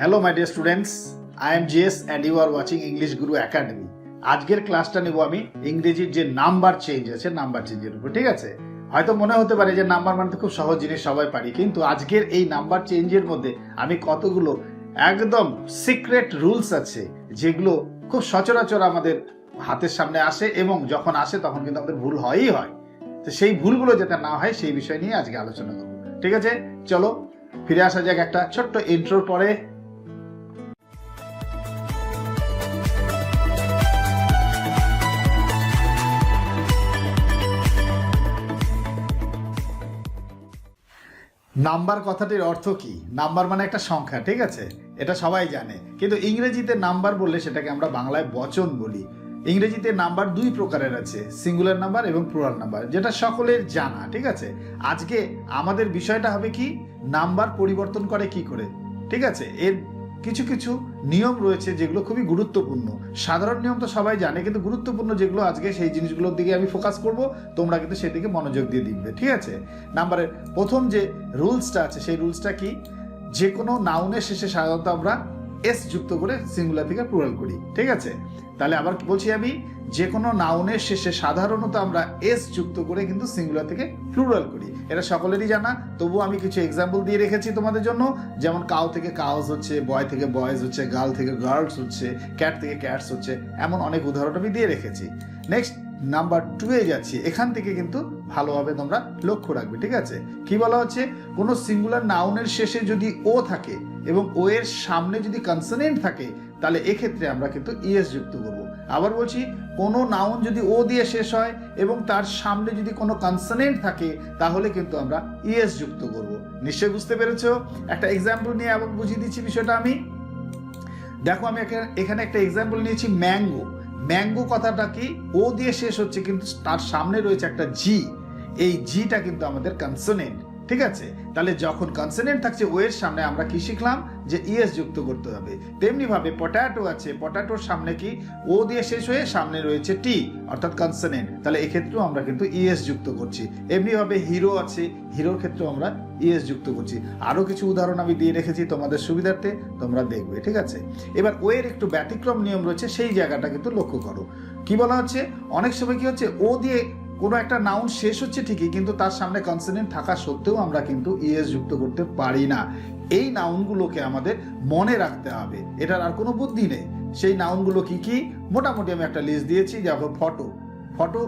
Hello my dear students, I am JS and you are watching English Guru Academy. আজকের ক্লাসটা নেব আমি ইংরেজির যে নাম্বার চেঞ্জ আছে নাম্বার চেঞ্জের উপর, ঠিক আছে? হয়তো মনে হতে পারে যে নাম্বার মানে তো খুব সহজ জিনিস, সবাই পারি, কিন্তু আজকের এই নাম্বার চেঞ্জের মধ্যে আমি কতগুলো একদম সিক্রেট রুলস আছে যেগুলো খুব সচরাচর আমাদের হাতের সামনে আসে এবং যখন আসে তখন কিন্তু আমাদের ভুল হয়ই হয়। তো সেই ভুলগুলো যাতে না হয় সেই বিষয় নিয়ে আজকে আলোচনা করব, ঠিক আছে? চলো ফিরে আসা যাক একটা ছোট্ট ইন্ট্রোর পরে। নাম্বার কথাটির অর্থ কি? নাম্বার মানে একটা সংখ্যা, ঠিক আছে? এটা সবাই জানে, কিন্তু ইংরেজিতে নাম্বার বললে সেটাকে আমরা বাংলায় বচন বলি। ইংরেজিতে নাম্বার দুই প্রকারের আছে, সিঙ্গুলার নাম্বার এবং প্লুরাল নাম্বার, যেটা সকলের জানা, ঠিক আছে? আজকে আমাদের বিষয়টা হবে কি, নাম্বার পরিবর্তন করে কি করে, ঠিক আছে? এর কিছু কিছু নিয়ম রয়েছে যেগুলো খুবই গুরুত্বপূর্ণ। সাধারণ নিয়ম তো সবাই জানে, কিন্তু গুরুত্বপূর্ণ যেগুলো আজকে সেই জিনিসগুলোর দিকে আমি ফোকাস করব, তোমরা কিন্তু সেদিকে মনোযোগ দিয়ে দেখবে, ঠিক আছে? নাম্বারের প্রথম যে রুলসটা আছে সেই রুলসটা কি, যে কোনো নাউনের শেষে সাধারণত আমরা এস যুক্ত করে সিঙ্গুলার থেকে প্লুরাল করি, ঠিক আছে? তাহলে আবার বলছি আমি, যে কোনো নাউনের শেষে সাধারণত আমরা এস যুক্ত করে কিন্তু সিঙ্গুলার থেকে প্লুরাল করি। এটা সকলেরই জানা, তবু আমি কিছু এক্সাম্পল দিয়ে রেখেছি তোমাদের জন্য। যেমন কাউ থেকে কাউস হচ্ছে, বয় থেকে বয়েজ হচ্ছে, গার্ল থেকে গার্লস হচ্ছে, ক্যাট থেকে ক্যাটস হচ্ছে, এমন অনেক উদাহরণ আমি দিয়ে রেখেছি। নেক্সট নাম্বার 2 এ যাচ্ছি। এখান থেকে কিন্তু ভালোভাবে তোমরা লক্ষ্য রাখবে, ঠিক আছে? কি বলা হচ্ছে, কোনো সিঙ্গুলার নাউনের শেষে যদি ও থাকে এবং ও এর সামনে যদি কনসোনেন্ট থাকে, তাহলে এক্ষেত্রে আমরা কিন্তু ইএস যুক্ত করব। আবার বলছি, কোনো নাউন যদি ও দিয়ে শেষ হয় এবং তার সামনে যদি কোনো কনসোনেন্ট থাকে, তাহলে কিন্তু আমরা ইএস যুক্ত করব। নিশ্চয়ই বুঝতে পেরেছো? একটা এক্সাম্পল নিয়ে আবার বুঝিয়ে দিচ্ছি বিষয়টা আমি। দেখো, আমি এখানে একটা এক্সাম্পল নিয়েছি, ম্যাঙ্গো। ম্যাঙ্গো কথাটা কি, ও দিয়ে শেষ হচ্ছে কিন্তু তার সামনে রয়েছে একটা জি। এই জিটা কিন্তু আমাদের কনসোনেন্ট, ঠিক আছে? তাহলে যখন কনসোনেন্ট থাকছে ও এর সামনে, আমরা কি শিখলাম, যে ইএস যুক্ত করতে হবে। তেমনি ভাবে পটাটো আছে, পটাটোর সামনে কি, ও দিয়ে শেষ হয়ে সামনে রয়েছে টি, অর্থাৎ কনসোনেন্ট, তাহলে এক্ষেত্রেও আমরা কিন্তু ইএস যুক্ত করছি। এমনি ভাবে হিরো আছে, হিরোর ক্ষেত্রেও আমরা ইএস যুক্ত করছি। আরো কিছু উদাহরণ আমি দিয়ে রেখেছি তোমাদের সুবিধার্থে, তোমরা দেখবে, ঠিক আছে? এবার ও এর একটু ব্যতিক্রম নিয়ম রয়েছে, সেই জায়গাটা কিন্তু লক্ষ্য করো। কি বলা হচ্ছে, অনেক সময় কি হচ্ছে, ও দিয়ে কোনো একটা নাউন শেষ হচ্ছে ঠিকই, কিন্তু তার সামনে কনসোনেন্ট থাকা সত্ত্বেও আমরা কিন্তু ইএস যুক্ত করতে পারি না। এই নাউনগুলোকে আমাদের মনে রাখতে হবে, এটার আর কোনো বুদ্ধি নেই। সেই নাউনগুলো কি কি, মোটামুটি আমি একটা লিস্ট দিয়েছি। যেমন ফটো, ফটো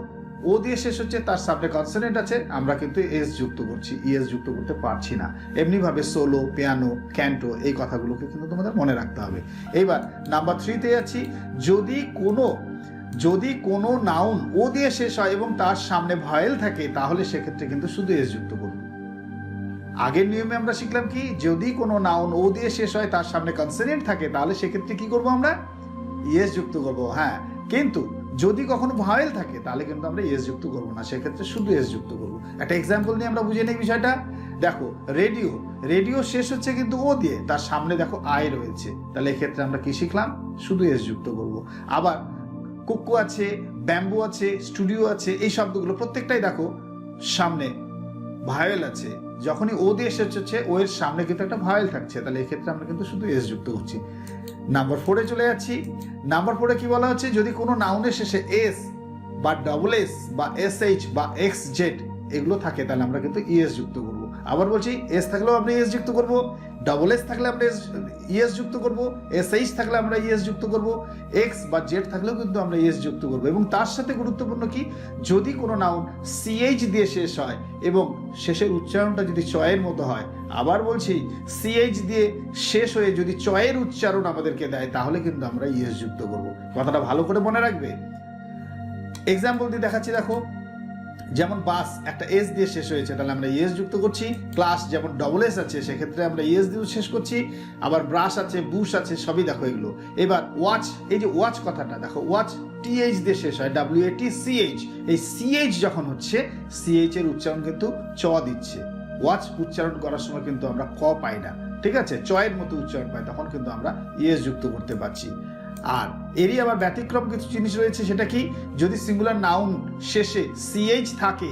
ও দিয়ে শেষ হচ্ছে, তার সামনে কনসোনেন্ট আছে, আমরা কিন্তু এস যুক্ত করছি, ইএস যুক্ত করতে পারছি না। এমনিভাবে সোলো, পিয়ানো, ক্যান্টো, এই কথাগুলোকে কিন্তু তোমাদের মনে রাখতে হবে। এইবার নাম্বার 3 তে আছি, যদি কোনো নাউন ও দিয়ে শেষ হয় এবং তার সামনে ভয়েল থাকে, তাহলে সেক্ষেত্রে কিন্তু শুধু এস যুক্ত করব। আগের নিয়মে আমরা শিখলাম কি, যদি কোনো নাউন ও দিয়ে শেষ হয়, তার সামনে কনসোনেন্ট থাকে, তাহলে সেক্ষেত্রে কি করব, আমরা ইএস যুক্ত করব। হ্যাঁ, কিন্তু যদি কখনো ভয়েল থাকে, তাহলে কিন্তু আমরা ইএস যুক্ত করব না, সেক্ষেত্রে শুধু এস যুক্ত করব। একটা এক্সাম্পল নিয়ে আমরা বুঝে নেই বিষয়টা। দেখো, রেডিও, রেডিও শেষ হচ্ছে কিন্তু ও দিয়ে, তার সামনে দেখো আই রয়েছে, তাহলে এক্ষেত্রে আমরা কি শিখলাম, শুধু এস যুক্ত করব। আবার কুকু আছে, ব্যাম্বু আছে, স্টুডিও আছে, এই শব্দগুলো প্রত্যেকটাই দেখো সামনে ভায়েল আছে, যখনই ও দিয়ে শেষ হচ্ছে ও এর সামনে কিন্তু একটা ভায়েল থাকছে, তাহলে এক্ষেত্রে আমরা কিন্তু শুধু এস যুক্ত করছি। নাম্বার 4 এ চলে যাচ্ছি। নাম্বার 4 এ কি বলা হচ্ছে, যদি কোনো নাউনের শেষে এস বা ডবল এস বা এস এইচ বা এক্স জেড এগুলো থাকে, তাহলে আমরা কিন্তু ইএস যুক্ত করব। আবার বলছি, এস থাকলেও আমরা ইএস যুক্ত করব, ডবল এস থাকলে আমরা ইএস যুক্ত করব, এস এইচ থাকলে আমরা ইএস যুক্ত করব, এক্স বা জেড থাকলেও কিন্তু আমরা ইএস যুক্ত করব। এবং তার সাথে গুরুত্বপূর্ণ কি, যদি কোনো নাউন সিএইচ দিয়ে শেষ হয় এবং শেষের উচ্চারণটা যদি চয়ের মতো হয়, আবার বলছি, সিএইচ দিয়ে শেষ হয়ে যদি চয়ের উচ্চারণ আমাদেরকে দেয়, তাহলে কিন্তু আমরা ইএস যুক্ত করব। কথাটা ভালো করে মনে রাখবে। এক্সাম্পল দিয়ে দেখাচ্ছি, দেখো, যেমন বাস একটা এস দিয়ে শেষ হয়েছে, তাহলে আমরা ইএস যুক্ত করছি। ক্লাস যেমন ডবল এস আছে, সেক্ষেত্রে আমরা ইএস দিয়ে শেষ করছি। আবার ব্রাশ আছে, বুশ আছে, সবই দেখো এগুলো। এবার ওয়াচ, এই যে ওয়াচ কথাটা দেখো, ওয়াচ টিএইচ দিয়ে শেষ হয়, WATCH। এই সিএইচ যখন হচ্ছে, সিএইচ এর উচ্চারণ কিন্তু চ দিচ্ছে। ওয়াচ উচ্চারণ করার সময় কিন্তু আমরা ক পাই না, ঠিক আছে? চয়ের মতো উচ্চারণ পাই, তখন কিন্তু আমরা ইএস যুক্ত করতে পারছি। আর এরই আবার ব্যতিক্রম কিছু জিনিস রয়েছে, সেটা কি, যদি সিঙ্গুলার নাউন শেষে সিএইচ থাকে,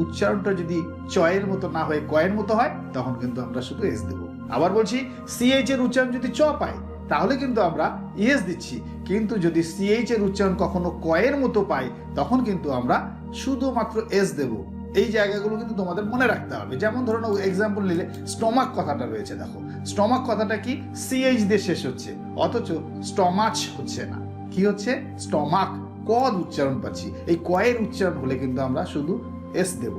উচ্চারণটা যদি চয়ের মতো না হয়ে কয়ের মতো হয়, তখন কিন্তু আমরা শুধু এস দেব। আবার বলছি সিএইচ এর উচ্চারণ যদি চ পাই তাহলে কিন্তু আমরা ইএস দিচ্ছি, কিন্তু যদি সিএইচ এর উচ্চারণ কখনো কয়ের মতো পাই তখন কিন্তু আমরা শুধুমাত্র এস দেব। এই জায়গাগুলো কিন্তু তোমাদের মনে রাখতে হবে। যেমন ধরুন এক্সাম্পল নিলে স্টমাক কথাটা রয়েছে, দেখো স্টমাক কথাটা কি সিএইচ দিয়ে শেষ হচ্ছে, অথচ স্টমাচ হচ্ছে না, কি হচ্ছে স্টমাক, কদ উচ্চারণ পাচ্ছি। এই কয়ের উচ্চারণ হলে কিন্তু আমরা শুধু এস দেব।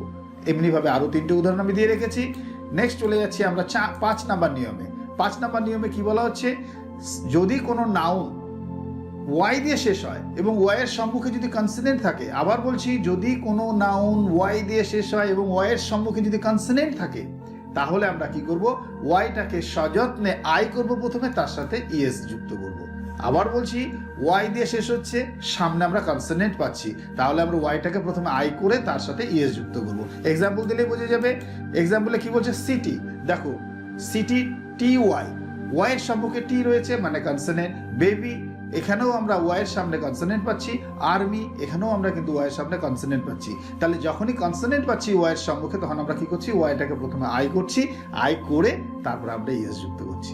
এমনি ভাবে আরো 3টে উদাহরণ আমি দিয়ে রেখেছি। নেক্সট চলে যাচ্ছি আমরা 5 নাম্বার নিয়মে। 5 নাম্বার নিয়মে কি বলা হচ্ছে, যদি কোনো নাউন ওয়াই দিয়ে শেষ হয় এবং ওয়াই এর সম্মুখে যদি কনসোনেন্ট থাকে, আবার বলছি যদি কোনো নাউন ওয়াই দিয়ে শেষ হয় এবং ওয়াই এর সম্মুখে যদি কনসোনেন্ট থাকে তাহলে আমরা কি করব, ওয়াইটাকে সযত্নে আই করব প্রথমে, তার সাথে ইএস যুক্ত করব। আবার বলছি ওয়াই দিয়ে শেষ হচ্ছে, সামনে আমরা কনসোনেন্ট পাচ্ছি, তাহলে আমরা ওয়াইটাকে প্রথমে আই করে তার সাথে ইএস যুক্ত করব। এক্সাম্পল দিলেই বোঝা যাবে। এক্সাম্পলে কি বলছে, সিটি, দেখো সিটি টি ওয়াই, ওয়াই এর সম্মুখে টি রয়েছে মানে কনসোনেন্ট। বেবি, এখানেও আমরা ওয়াই এর সামনে কনসোনেন্ট পাচ্ছি। আর্মি, এখানেও আমরা কিন্তু ওয়াই এর সামনে কনসোনেন্ট পাচ্ছি। তাহলে যখনই কনসোনেন্ট পাচ্ছি ওয়াই এর সম্মুখে তখন আমরা কি করছি, ওয়াইটাকে প্রথমে আই করছি, আই করে তারপর আমরা ইএস যুক্ত করছি।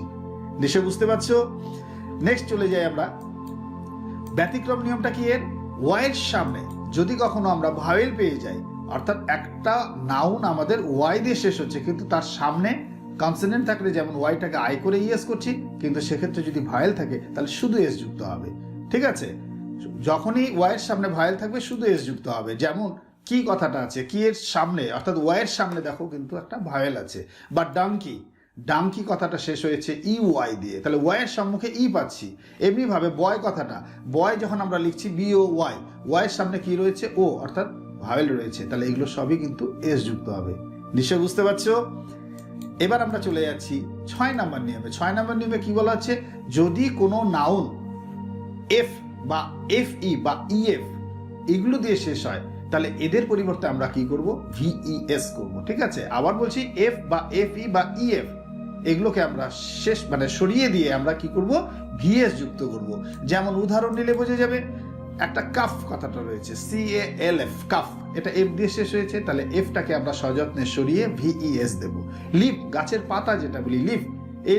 নিশ্চয় বুঝতে পারছো। নেক্সট চলে যাই আমরা, ব্যতিক্রম নিয়মটা কি এর, ওয়াই এর সামনে যদি কখনো আমরা ভাওয়েল পেয়ে যাই, অর্থাৎ একটা নাউন আমাদের ওয়াই দিয়ে শেষ হচ্ছে কিন্তু তার সামনে কনসোনেন্ট থাকলে যেমন ওয়াইটাকে আই করে ইএস করছি, কিন্তু সেক্ষেত্রে যদি ভায়েল থাকে তাহলে শুধু এস যুক্ত হবে। ঠিক আছে, যখনই ওয়াইয়ের সামনে ভায়েল থাকবে শুধু এস যুক্ত হবে। যেমন কি কথাটা আছে, কি এর সামনে অর্থাৎ ওয়াইয়ের সামনে দেখো কিন্তু একটা ভায়েল আছে। বা ডাঙ্কি, ডাঙ্কি কথাটা শেষ হয়েছে ই ওয়াই দিয়ে, তাহলে ওয়াইয়ের সম্মুখে ই পাচ্ছি। এমনি ভাবে বয় কথাটা, বয় যখন আমরা লিখছি বিও ওয়াই, ওয়াইয়ের সামনে কি রয়েছে ও, অর্থাৎ ভায়েল রয়েছে, তাহলে এগুলো সবই কিন্তু এস যুক্ত হবে। নিশ্চয় বুঝতে পারছো। এবার আমরা চলে যাচ্ছি 6 নাম্বার নিয়মে। 6 নাম্বার নিয়মে কি বলা হচ্ছে, যদি কোনো নাউন এফ বা এফ ই বা ইএফ এগুলো দিয়ে শেষ হয় তাহলে এদের পরিবর্তে আমরা কি করব, ভিইএস করব। ঠিক আছে, আবার বলছি এফ বা এফ ই বা ইএফ এগুলোকে আমরা শেষ মানে সরিয়ে দিয়ে আমরা কি করব, ভিএস যুক্ত করব। যেমন উদাহরণ নিলে বোঝা যাবে, একটা কাফ কথাটা রয়েছে CALF, কাফ, এটা এফ দিয়ে শেষ হয়েছে, তাহলে এফটাকে আমরা সযত্নে সরিয়ে ভিইএস দেব। লিফ, গাছের পাতা যেটা বলি লিফ,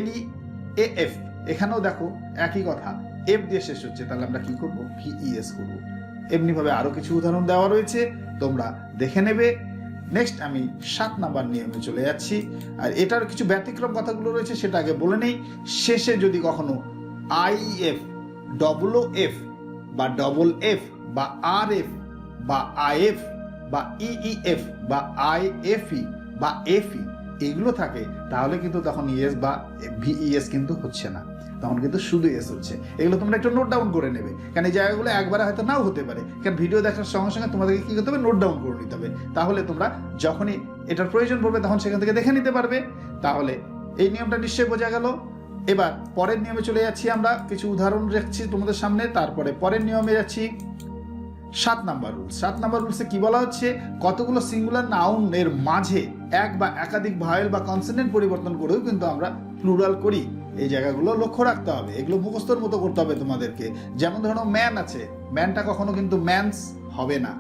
LEAF, এখানেও দেখো একই কথা, এফ দিয়ে শেষ হচ্ছে, তাহলে আমরা কি করব, ভিইএস করব। এমনি ভাবে আরো কিছু উদাহরণ দেওয়া রয়েছে, তোমরা দেখে নেবে। নেক্সট আমি 7 নাম্বার নিয়মে চলে যাচ্ছি। আর এটার কিছু ব্যতিক্রম কথাগুলো রয়েছে সেটা আগে বলে নেই। শেষে যদি কখনো IEF, OOF বা DF বা RF বা IF বা EEF বা IFE বা FE এগুলো থাকে তাহলে কিন্তু তখন ইএস বা ভিইএস কিন্তু হচ্ছে না, তখন কিন্তু শুধু এস হচ্ছে। এগুলো তোমরা একটু নোট ডাউন করে নেবে, কারণ এই জায়গাগুলো একবারে হয়তো নাও হতে পারে, কারণ ভিডিও দেখার সঙ্গে সঙ্গে তোমাদেরকে কি করতে হবে, নোট ডাউন করে নিতে হবে। তাহলে তোমরা যখনই এটার প্রয়োজন পড়বে তখন সেখান থেকে দেখে নিতে পারবে। তাহলে এই নিয়মটা নিশ্চয়ই বোঝা গেল। এবার পরের নিয়মে চলে যাচ্ছি, আমরা কিছু উদাহরণ রাখছি তোমাদের সামনে, তারপরে পরের নিয়মে যাচ্ছি। 7 নাম্বার রুল। 7 নাম্বার রুলসে কি বলা হচ্ছে, কতগুলো সিঙ্গুলার নাউন এর মাঝে এক বা একাধিক ভায়েল বা কনসোনেন্ট পরিবর্তন করেও কিন্তু আমরা প্লুরাল করি। এই জায়গাগুলো লক্ষ্য রাখতে হবে, এগুলো মুখস্থর মতো করতে হবে তোমাদেরকে। যেমন ধরো ম্যান আছে, ম্যানটা কখনো কিন্তু ম্যানস হবে না,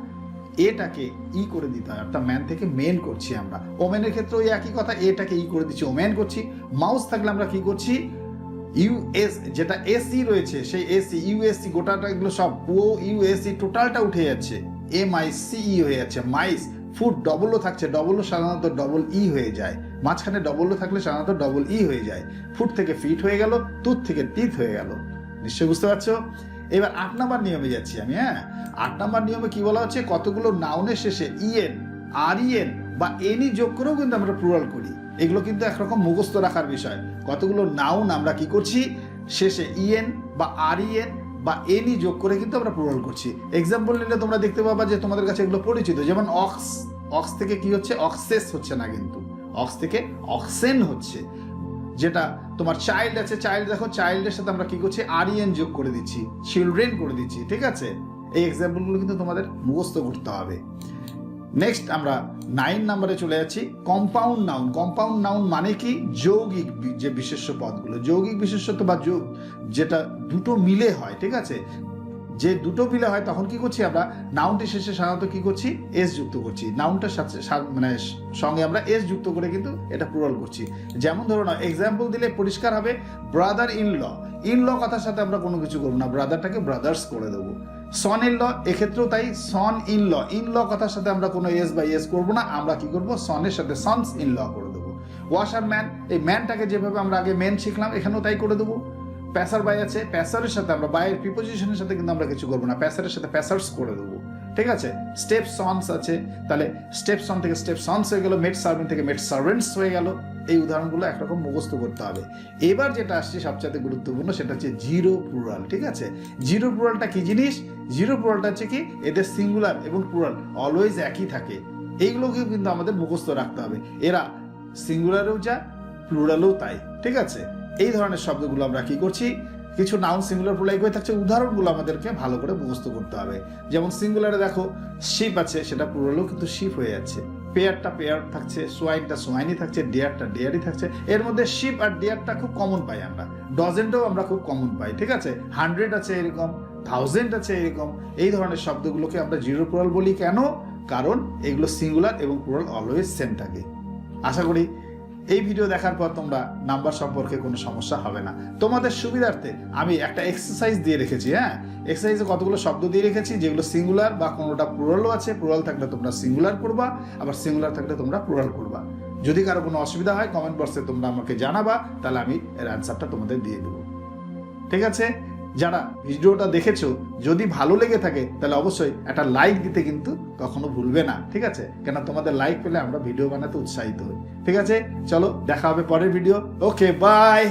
এটাকে ই করে দিতে হয়, অর্থাৎ ম্যান থেকে মেন করছি আমরা। ওমেনের ক্ষেত্রে ওই একই কথা, এটাকে ই করে দিচ্ছি, ওমেন করছি। মাউস থাকলে আমরা কি করছি, ইউএস যেটা এসি রয়েছে সেই এসি ইউএসসি গোটাটা এগুলো সব ও ইউএসসি টোটালটা উঠে যাচ্ছে, MICE হয়ে যাচ্ছে মাইস। ফুড ডবলও থাকছে, ডবলও সাধারণত ডবল ই হয়ে যায়, মাঝখানে ডবলও থাকলে সাধারণত ডবল ই হয়ে যায়। ফুট থেকে ফিট হয়ে গেল, তুত থেকে টিথ হয়ে গেল। নিশ্চয়ই বুঝতে পারছো। এবার 8 নাম্বার নিয়মে যাচ্ছি আমি। 8 নাম্বার নিয়মে কি বলা হচ্ছে, কতগুলো নাউনের শেষে ইএন, REN বা এনই যোগ করেও কিন্তু আমরা প্লুরাল করি। এগুলো কিন্তু একরকম মুখস্থ রাখার বিষয়। কতগুলো নাউন আমরা কি করছি, শেষে ইএন বা REN বা এনই যোগ করে কিন্তু আমরা প্লুরাল করছি। এক্সাম্পল নিলে তোমরা দেখতে পাবা যে তোমাদের কাছে এগুলো পরিচিত। যেমন অক্স, অক্স থেকে কি হচ্ছে, অক্সেস হচ্ছে না, কিন্তু অক্স থেকে অক্সেন হচ্ছে। যেটা তোমার চাইল্ড আছে, চাইল্ড দেখো, চাইল্ডের সাথে আমরা কি করছি, REN যোগ করে দিচ্ছি, চিলড্রেন করে দিচ্ছি। ঠিক আছে, এই এক্সাম্পলগুলো কিন্তু তোমাদের মুখস্থ করতে হবে। নেক্সট আমরা 9 নাম্বারে চলে যাচ্ছি, কম্পাউন্ড নাউন। কম্পাউন্ড নাউন মানে কি, যৌগিক যে বিশেষ্য পদগুলো, যৌগিক বিশেষ্য বা যেটা দুটো মিলে হয়। ঠিক আছে, যে দুটো মিলে হয় তখন কি করছি আমরা নাউনটি শেষে সাধারণত কি করছি এস যুক্ত করছি, নাউনটার সাথে মানে সঙ্গে আমরা এস যুক্ত করে কিন্তু এটা প্লুরাল করছি। যেমন ধরো না এক্সাম্পল দিলে পরিষ্কার হবে, brother in law, in law কথার সাথে আমরা কোনো কিছু করবো না, ব্রাদারটাকে ব্রাদার্স করে দেবো। সন ইন ল এক্ষেত্রেও তাই, son in law, in law কথার সাথে আমরা কোনো এস বা এস করবো না, আমরা কি করবো সনের সাথে সনস ইন ল করে দেবো। ওয়াশার ম্যান, এই ম্যানটাকে যেভাবে আমরা আগে মেন শিখলাম এখানেও তাই করে দেবো। প্যাসার বাই আছে, প্যাসারের সাথে আমরা বাইয়ের প্রিপোজিশনের সাথে কিন্তু আমরা কিছু করবো না, প্যাসারের সাথে প্যাসার্স করে দেবো, ঠিক আছে। স্টেপ সনস আছে, তাহলে স্টেপ সন থেকে স্টেপ সনস হয়ে গেল, মেড সার্ভেন্ট থেকে মেড সার্ভেন্টস হয়ে গেল। এই উদাহরণগুলো একরকম মুখস্থ করতে হবে। এবার যেটা আসছে সবচেয়ে গুরুত্বপূর্ণ সেটা হচ্ছে জিরো প্লুরাল, ঠিক আছে। জিরো প্লুরালটা কি জিনিস? জিরো প্লুরালটা হচ্ছে কি, এদের সিঙ্গুলার এবং প্লুরাল অলওয়েজ একই থাকে, এইগুলোকেও কিন্তু আমাদের মুখস্থ রাখতে হবে। এরা সিঙ্গুলারেও যা, প্লুরালও তাই, ঠিক আছে। এই ধরনের শব্দগুলো আমরা কি করছি, কিছু নাউন সিঙ্গুলার প্লুরাল হয়ে থাকছে, উদাহরণগুলো আমাদেরকে ভালো করে মুখস্থ করতে হবে। যেমন সিঙ্গুলারে দেখো শিপ আছে, সেটা প্লুরালও কিন্তু শিপ হয়ে যাচ্ছে, পেয়ারটা পেয়ার থাকছে, সোয়াইনটা সোয়াইনই থাকছে, ডেয়ারটা ডেয়ারই থাকছে। এর মধ্যে শিপ আর ডেয়ারটা খুব কমন পাই আমরা, ডজেন্টও আমরা খুব কমন পাই, ঠিক আছে। 100 আছে এরকম, 1000 আছে এরকম। এই ধরনের শব্দগুলোকে আমরা জিরো প্লুরাল বলি কেন? কারণ এগুলো সিঙ্গুলার এবং প্লুরাল অলওয়েজ সেম থাকে। আশা করি এই ভিডিও দেখার পর তোমরা নাম্বার সম্পর্কে কোনো সমস্যা হবে না। তোমাদের সুবিধার্থে আমি একটা এক্সারসাইজ দিয়ে রেখেছি, হ্যাঁ, এক্সারসাইজে কতগুলো শব্দ দিয়ে রেখেছি যেগুলো সিঙ্গুলার বা কোনোটা প্লুরালও আছে, প্লুরাল থাকলে তোমরা সিঙ্গুলার করবা, আবার সিঙ্গুলার থাকলে তোমরা প্লুরাল করবা। যদি কারো কোনো অসুবিধা হয় কমেন্ট বক্সে তোমরা আমাকে জানাবা, তাহলে আমি এর অ্যান্সারটা তোমাদের দিয়ে দেবো, ঠিক আছে। যারা ভিডিওটা দেখেছো যদি ভালো লেগে থাকে তাহলে অবশ্যই একটা লাইক দিতে কিন্তু কখনো ভুলবে না, ঠিক আছে। কেন তোমাদের লাইক পেলে আমরা ভিডিও বানাতে উৎসাহিত হই, ঠিক আছে। চলো দেখা হবে পরের ভিডিও, ওকে বাই।